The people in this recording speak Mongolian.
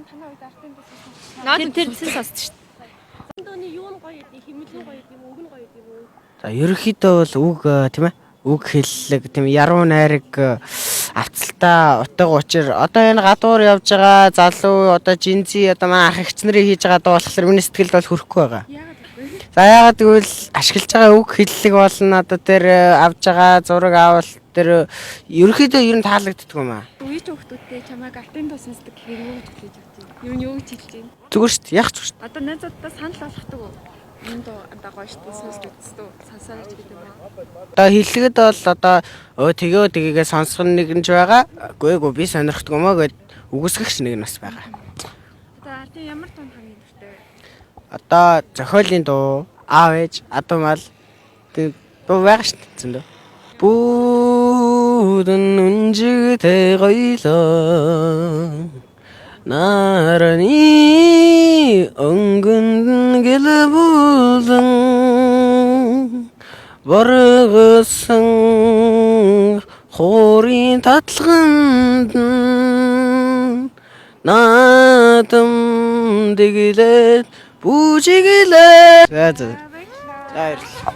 танаа үед артын тус. Наад тэр сонсч шүү дээ. Дөөний юу нь гоё юм, хэмэлэн гоё юм, үг нь гоё юм уу? За ерөнхийдөө бол үг тийм ээ. Үг хэллэг тийм яруу найраг авцалтаа утга учир одоо энэ гадуур явж байгаа залуу одоо жинзи одоо манай ах эгч нарын хийж байгаа дуу болохоор миний сэтгэлд бол хүрэхгүй байгаа. За яагаад гэвэл ашиглаж байгаа үг хэллэг болно одоо тэр авж байгаа зураг авал тэр ерөнхийдөө ер нь таалагддаг юм аа. Үеч хүүхдүүдтэй чамайг артын тус сонсдог гэхээр юу гэж хэлж байна? Юу гэж хэлж байна? Зүгээр шүү дээ. Яг ч шүү дээ. Одоо найзуудаа санал болгодог уу? Энэ доо одоо гоё шүү дээ. Сонсдог сонсооч гэдэг юм аа. Одоо хэллэгэд бол одоо тгээгээ сонсох нэг нь ч байгаа. Үгүй би сонирхдаг юм аа гэд үгүйсгэгч нэг нь бас байгаа. Одоо артын ямар тон хамгийн дуртай вэ? Одоо зохиолын дуу, аав ээж, адуу мал тийм дуу байгаа шүү дээ зөндөө. Будэн үнжигтэй гоёлоо нарны өнгөнд гэлбүүлэн боргосон хуурын татлаганд наадам дэглээд бүжиглээ. За баярлалаа.